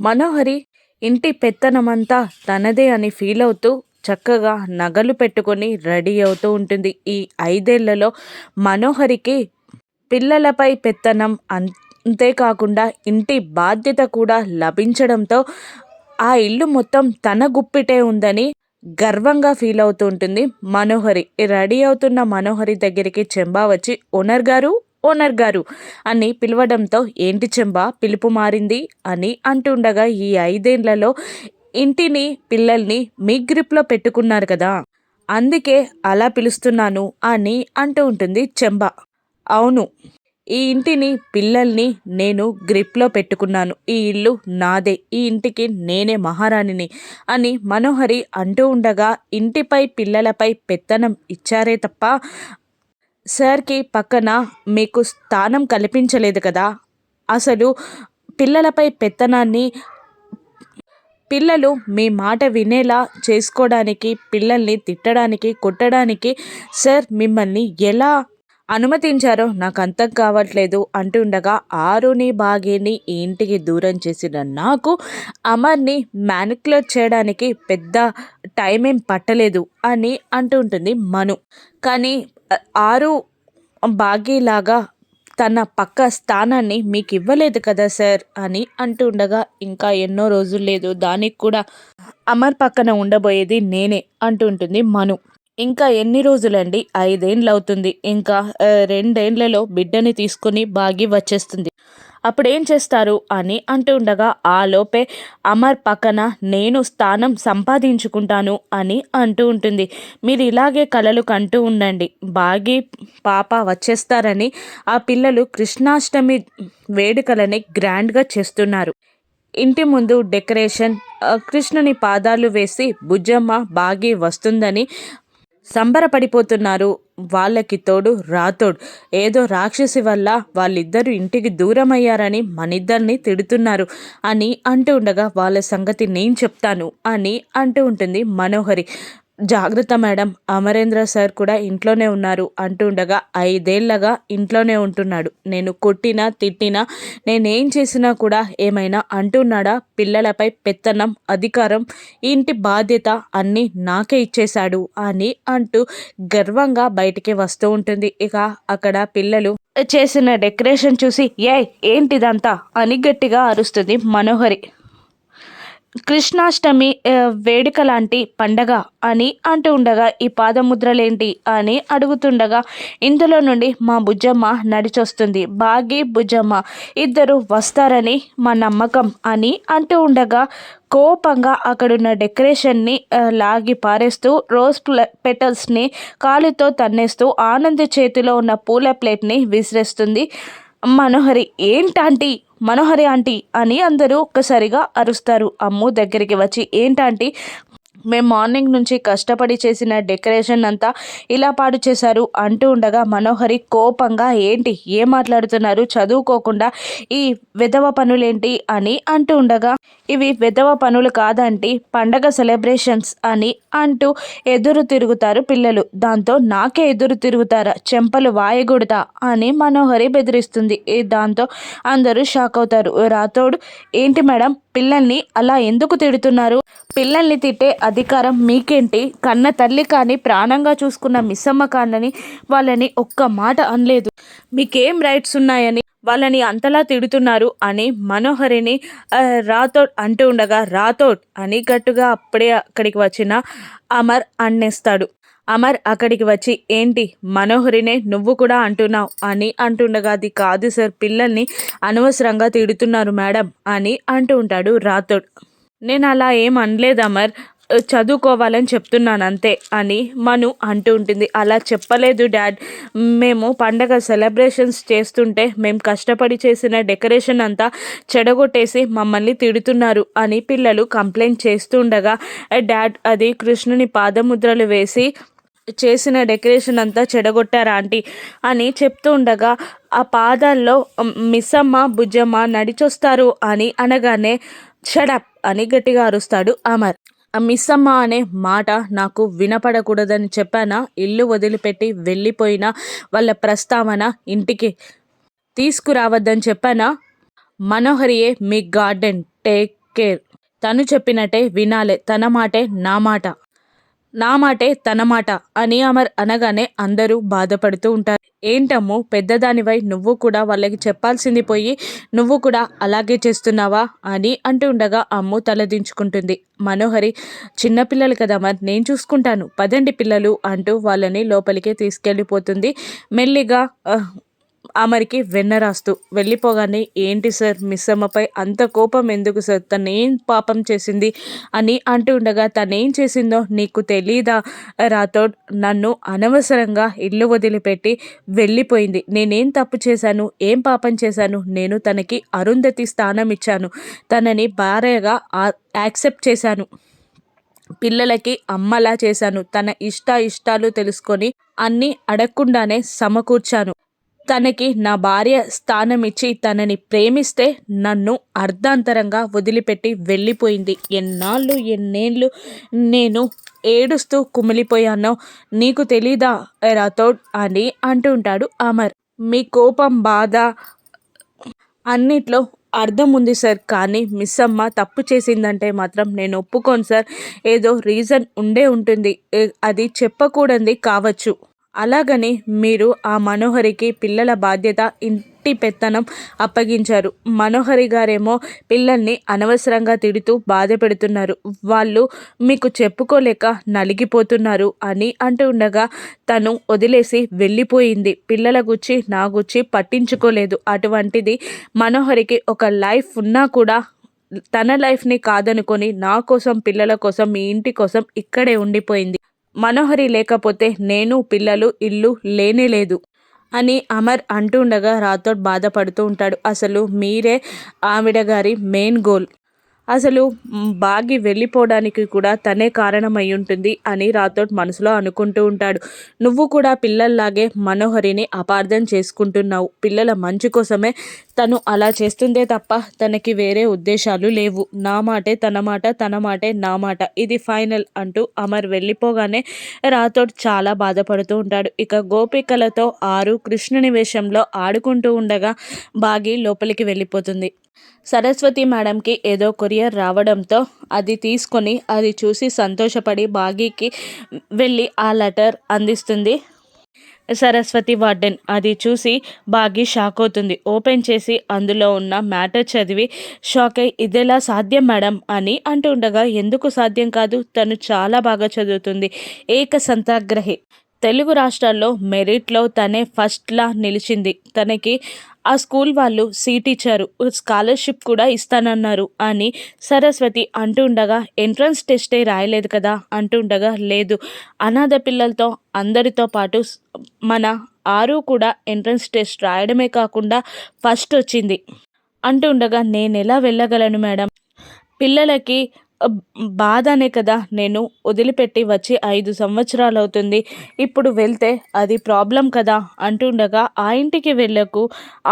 మనోహరి ఇంటి పెత్తనమంతా తనదే అని ఫీల్ అవుతూ చక్కగా నగలు పెట్టుకొని రెడీ అవుతూ ఉంటుంది. ఈ 5 ఏళ్లలో మనోహరికి పిల్లలపై పెత్తనం అంతేకాకుండా ఇంటి బాధ్యత కూడా లభించడంతో ఆ ఇల్లు మొత్తం తన గుప్పిటే ఉందని గర్వంగా ఫీల్ అవుతూ ఉంటుంది మనోహరి. రెడీ అవుతున్న మనోహరి దగ్గరికి చెంబా వచ్చి ఓనర్ గారు, ఓనర్ గారు అని పిలవడంతో ఏంటి చెంబా పిలుపు మారింది అని అంటుండగా ఈ 5 ఏళ్లలో ఇంటిని పిల్లల్ని మీ గ్రిప్లో పెట్టుకున్నారు కదా, అందుకే అలా పిలుస్తున్నాను అని అంటూ ఉంటుంది చెంబా. అవును, ఈ ఇంటిని పిల్లల్ని నేను గ్రిప్లో పెట్టుకున్నాను. ఈ ఇల్లు నాదే, ఈ ఇంటికి నేనే మహారాణిని అని మనోహరి అంటూ ఉండగా ఇంటిపై పిల్లలపై పెత్తనం ఇచ్చారే తప్ప సార్కి పక్కన మీకు స్థానం కల్పించలేదు కదా. అసలు పిల్లలపై పెత్తనాన్ని పిల్లలు మీ మాట వినేలా చేసుకోవడానికి, పిల్లల్ని తిట్టడానికి, కొట్టడానికి సార్ మిమ్మల్ని ఎలా అనుమతించారో నాకు అర్థం కావట్లేదు అంటుండగా ఆరుని భాగ్యని ఈ ఇంటికి దూరం చేసిన నాకు అమర్ని మ్యానిక్యులేట్ చేయడానికి పెద్ద టైం ఏం పట్టలేదు అని అంటూ ఉంటుంది మను. కానీ ఆరు భాగ్యలాగా తన పక్క స్థానాన్ని మీకు ఇవ్వలేదు కదా సార్ అని అంటూ ఉండగా ఇంకా ఎన్నో రోజులు లేదు, దానికి కూడా అమర్ పక్కన ఉండబోయేది నేనే అంటూ ఉంటుంది మను. ఇంకా ఎన్ని రోజులండి, 5 ఏళ్ళు అవుతుంది. ఇంకా 2 ఏళ్లలో బిడ్డని తీసుకుని భాగ్య వచ్చేస్తుంది. అప్పుడు ఏం చేస్తారు అని అంటూ ఉండగా ఆ లోపే అమర్ పక్కన నేను స్థానం సంపాదించుకుంటాను అని అంటూ ఉంటుంది. మీరు ఇలాగే కలలు కంటూ ఉండండి, భాగ్య పాప వచ్చేస్తారని ఆ పిల్లలు కృష్ణాష్టమి వేడుకలని గ్రాండ్గా చేస్తున్నారు. ఇంటి ముందు డెకరేషన్, కృష్ణుని పాదాలు వేసి బుజ్జమ్మ భాగ్య వస్తుందని సంబరపడిపోతున్నారు. వాళ్ళకి తోడు రాతోడు ఏదో రాక్షసి వల్ల వాళ్ళిద్దరూ ఇంటికి దూరం అయ్యారని మనిద్దరిని తిడుతున్నారు అని అంటూ ఉండగా వాళ్ళ సంగతి నేను చెప్తాను అని అంటూ ఉంటుంది మనోహరి. జాగ్రత్త మేడం, అమరేంద్ర సార్ కూడా ఇంట్లోనే ఉన్నారు అంటూ ఉండగా 5 ఏళ్లగా ఇంట్లోనే ఉంటున్నాడు. నేను కొట్టినా తిట్టినా నేనేం చేసినా కూడా ఏమైనా అంటున్నాడా? పిల్లలపై పెత్తనం, అధికారం, ఇంటి బాధ్యత అన్నీ నాకే ఇచ్చేశాడు అని అంటూ గర్వంగా బయటికి వస్తూ ఉంటుంది. ఇక అక్కడ పిల్లలు చేసిన డెకరేషన్ చూసి ఏంటిదంతా అని గట్టిగా అరుస్తుంది మనోహరి. కృష్ణాష్టమి వేడుక లాంటి పండగ అని అంటూ ఉండగా ఈ పాదముద్రలేంటి అని అడుగుతుండగా ఇందులో నుండి మా బుజ్జమ్మ నడిచొస్తుంది, భాగ్య బుజ్జమ్మ ఇద్దరు వస్తారని మా నమ్మకం అని అంటూ ఉండగా కోపంగా అక్కడున్న డెకరేషన్ని లాగి పారేస్తూ రోజ్ పెటల్స్ని కాలుతో తన్నేస్తూ ఆనంద్ చేతిలో ఉన్న పూల ప్లేట్ని విసిరేస్తుంది మనోహరి. ఏంటాంటీ, మనోహరి ఆంటీ అని అందరూ ఒక్కసారిగా అరుస్తారు. అమ్ము దగ్గరికి వచ్చి ఏంటాంటీ, మేము మార్నింగ్ నుంచి కష్టపడి చేసిన డెకరేషన్ అంతా ఇలా పాడు చేశారు అంటూ ఉండగా మనోహరి కోపంగా ఏంటి ఏం మాట్లాడుతున్నారు, చదువుకోకుండా ఈ విధవ పనులేంటి అని అంటూ ఉండగా ఇవి విధవ పనులు కాదంటే పండగ సెలబ్రేషన్స్ అని అంటూ ఎదురు తిరుగుతారు పిల్లలు. దాంతో నాకే ఎదురు తిరుగుతారా, చెంపలు వాయగొడతా అని మనోహరి బెదిరిస్తుంది. దాంతో అందరూ షాక్ అవుతారు. రాతోడు ఏంటి మేడం, పిల్లల్ని అలా ఎందుకు తిడుతున్నారు? పిల్లల్ని తిట్టే అధికారం మీకేంటి? కన్న తల్లి కానీ ప్రాణంగా చూసుకున్న మిస్సమ్మ కానని వాళ్ళని ఒక్క మాట అనలేదు, మీకేం రైట్స్ ఉన్నాయని వాళ్ళని అంతలా తిడుతున్నారు అని మనోహరిని రాథోడ్ అంటూ ఉండగా రాథోడ్ అని గట్టుగా అప్పుడే అక్కడికి వచ్చిన అమర్ అన్నేస్తాడు. అమర్ అక్కడికి వచ్చి ఏంటి మనోహరినే నువ్వు కూడా అంటున్నావు అని అంటుండగా అది కాదు సార్, పిల్లల్ని అనవసరంగా తిడుతున్నారు మేడం అని అంటూ ఉంటాడు రాథోడ్. నేను అలా ఏం అనలేదు అమర్, చదువుకోవాలని చెప్తున్నాను అంతే అని మను అంటూ ఉంటుంది. అలా చెప్పలేదు డాడ్, మేము పండగ సెలబ్రేషన్స్ చేస్తుంటే మేము కష్టపడి చేసిన డెకరేషన్ అంతా చెడగొట్టేసి మమ్మల్ని తిడుతున్నారు అని పిల్లలు కంప్లైంట్ చేస్తుండగా డాడ్ అది కృష్ణుని పాదముద్రలు వేసి చేసిన డెకరేషన్ అంతా చెడగొట్టారా ఆంటీ అని చెప్తూ ఉండగా ఆ పాదాల్లో మిస్సమ్మ బుజ్జమ్మ నడిచొస్తారు అని అనగానే షడప్ అని గట్టిగా అరుస్తాడు అమర్. ఆ మిస్సమ్మ అనే మాట నాకు వినపడకూడదని చెప్పానా? ఇల్లు వదిలిపెట్టి వెళ్ళిపోయిన వాళ్ళ ప్రస్తావన ఇంటికి తీసుకురావద్దని చెప్పానా? మనోహరియే మీ గార్డెన్, టేక్ కేర్. తను చెప్పినట్టే వినాలే, తన మాటే నా మాట, నా మాటే తన మాట అని అమర్ అనగానే అందరూ బాధపడుతూ ఉంటారు. ఏంటమ్ము పెద్దదానివై నువ్వు కూడా వాళ్ళకి చెప్పాల్సింది పోయి నువ్వు కూడా అలాగే చేస్తున్నావా అని అంటూ ఉండగా అమ్ము తలదించుకుంటుంది. మనోహరి, చిన్నపిల్లలు కదా అమర్, నేను చూసుకుంటాను, పదండి పిల్లలు అంటూ వాళ్ళని లోపలికి తీసుకెళ్ళిపోతుంది. మెల్లిగా అమర్కి వెన్న రాస్తూ వెళ్ళిపోగానే, ఏంటి సార్ మిస్ అమ్మపై అంత కోపం ఎందుకు సార్, తనేం పాపం చేసింది అని అంటూ ఉండగా, తనేం చేసిందో నీకు తెలీదా రాథోడ్, నన్ను అనవసరంగా ఇల్లు వదిలిపెట్టి వెళ్ళిపోయింది. నేనేం తప్పు చేశాను, ఏం పాపం చేశాను, నేను తనకి అరుంధతి స్థానం ఇచ్చాను, తనని భార్యగా యాక్సెప్ట్ చేశాను, పిల్లలకి అమ్మలా చేశాను, తన ఇష్టాలు తెలుసుకొని అన్నీ అడగకుండానే సమకూర్చాను, తనకి నా భార్య స్థానం ఇచ్చి తనని ప్రేమిస్తే నన్ను అర్ధాంతరంగా వదిలిపెట్టి వెళ్ళిపోయింది. ఎన్నేళ్ళు నేను ఏడుస్తూ కుమిలిపోయానో నీకు తెలీదా రాథోడ్ అని అంటూ ఉంటాడు అమర్. మీ కోపం, బాధ అన్నిట్లో అర్థం ఉంది సార్, కానీ మిస్ అమ్మ తప్పు చేసిందంటే మాత్రం నేను ఒప్పుకోను సార్. ఏదో రీజన్ ఉండే ఉంటుంది, అది చెప్పకూడనిది కావచ్చు. అలాగని మీరు ఆ మనోహరికి పిల్లల బాధ్యత, ఇంటి పెత్తనం అప్పగించారు. మనోహరి గారేమో పిల్లల్ని అనవసరంగా తిడుతూ బాధ పెడుతున్నారు, వాళ్ళు మీకు చెప్పుకోలేక నలిగిపోతున్నారు అని అంటూ ఉండగా, తను వదిలేసి వెళ్ళిపోయింది. పిల్లల గుచ్చి నా గుచ్చి పట్టించుకోలేదు. అటువంటిది మనోహరికి ఒక లైఫ్ ఉన్నా కూడా తన లైఫ్ని కాదనుకొని నా కోసం, పిల్లల కోసం, మీ ఇంటి కోసం ఇక్కడే ఉండిపోయింది. మనోహరి లేకపోతే నేను, పిల్లలు, ఇల్లు లేనేలేదు అని అమర్ అంటుండగా రాథోడ్ బాధపడుతూ ఉంటాడు. అసలు మీరే ఆవిడ గారి మెయిన్ గోల్, అసలు బాగి వెళ్ళిపోవడానికి కూడా తనే కారణమై ఉంటుంది అని రాథోడ్ మనసులో అనుకుంటూ ఉంటాడు. నువ్వు కూడా పిల్లల్లాగే మనోహరిని అపార్థం చేసుకుంటున్నావు. పిల్లల మంచి కోసమే తను అలా చేస్తుందే తప్ప తనకి వేరే ఉద్దేశాలు లేవు. నా మాటే తన మాట, తన మాటే నా మాట, ఇది ఫైనల్ అంటూ అమర్ వెళ్ళిపోగానే రాథోడ్ చాలా బాధపడుతూ ఉంటాడు. ఇక గోపికలతో ఆరు కృష్ణుని వేషంలో ఆడుకుంటూ ఉండగా బాగి లోపలికి వెళ్ళిపోతుంది. సరస్వతి మేడంకి ఏదో కొరియర్ రావడంతో అది తీసుకొని అది చూసి సంతోషపడి బాగీకి వెళ్ళి ఆ లెటర్ అందిస్తుంది సరస్వతి వార్డెన్. అది చూసి బాగి షాక్ అవుతుంది. ఓపెన్ చేసి అందులో ఉన్న మ్యాటర్ చదివి షాక్ అయి, ఇదేలా సాధ్యం మేడం అని అంటూ ఉండగా, ఎందుకు సాధ్యం కాదు, తను చాలా బాగా చదువుతుంది, ఏకసంతాగ్రహి, తెలుగు రాష్ట్రాల్లో మెరిట్లో తనే ఫస్ట్లా నిలిచింది, తనకి ఆ స్కూల్ వాళ్ళు సీట్ ఇచ్చారు, స్కాలర్షిప్ కూడా ఇస్తానన్నారు అని సరస్వతి అంటూ ఉండగా, ఎంట్రన్స్ టెస్టే రాయలేదు కదా అంటూ ఉండగా, లేదు, అనాథ పిల్లలతో అందరితో పాటు మన ఆరు కూడా ఎంట్రన్స్ టెస్ట్ రాయడమే కాకుండా ఫస్ట్ వచ్చింది అంటూ ఉండగా, నేను ఎలా వెళ్ళగలను మేడం, పిల్లలకి బాధనే కదా, నేను వదిలిపెట్టి వచ్చి 5 సంవత్సరాలు అవుతుంది, ఇప్పుడు వెళ్తే అది ప్రాబ్లం కదా అంటుండగా, ఆ ఇంటికి వెళ్ళకు,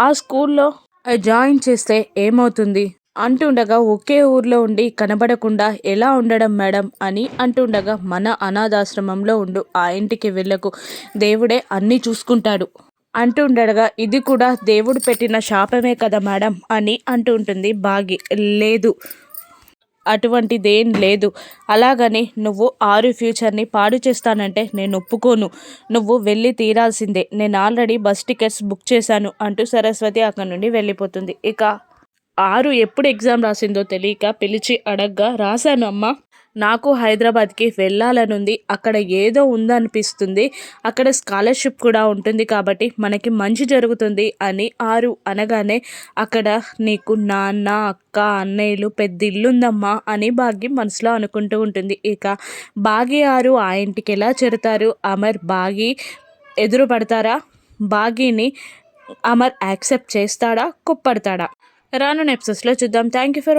ఆ స్కూల్లో జాయిన్ చేస్తే ఏమవుతుంది అంటుండగా, ఒకే ఊర్లో ఉండి కనబడకుండా ఎలా ఉండడం మేడం అని అంటుండగా, మన అనాథాశ్రమంలో ఉండు, ఆ ఇంటికి వెళ్ళకు, దేవుడే అన్నీ చూసుకుంటాడు అంటుండగా, ఇది కూడా దేవుడు పెట్టిన శాపమే కదా మేడం అని అంటూ ఉంటుంది బాగి. లేదు, అటువంటిదేం లేదు, అలాగని నువ్వు ఆరు ఫ్యూచర్ని పాడు చేస్తానంటే నేను ఒప్పుకోను, నువ్వు వెళ్ళి తీరాల్సిందే, నేను ఆల్రెడీ బస్ టికెట్స్ బుక్ చేశాను అంటూ సరస్వతి అక్కడి నుండి వెళ్ళిపోతుంది. ఇక ఆరు ఎప్పుడు ఎగ్జామ్ రాసిందో తెలియక పిలిచి అడగ్గా, రాశాను అమ్మ, నాకు హైదరాబాద్కి వెళ్ళాలనుంది, అక్కడ ఏదో ఉందనిపిస్తుంది, అక్కడ స్కాలర్షిప్ కూడా ఉంటుంది కాబట్టి మనకి మంచి జరుగుతుంది అని ఆరు అనగానే, అక్కడ నీకు నాన్న, అక్క, అన్నయ్యలు, పెద్ద ఇల్లుందమ్మా అని భాగ్యం మనసులో అనుకుంటూ ఉంటుంది. ఇక బాగి ఆరు ఆ ఇంటికి ఎలా చేరుతారు, అమర్ బాగి ఎదురు పడతారా, బాగిని అమర్ యాక్సెప్ట్ చేస్తాడా, కుప్పడతాడా, రానున్న ఎపిసోడ్స్లో చూద్దాం. Thank you for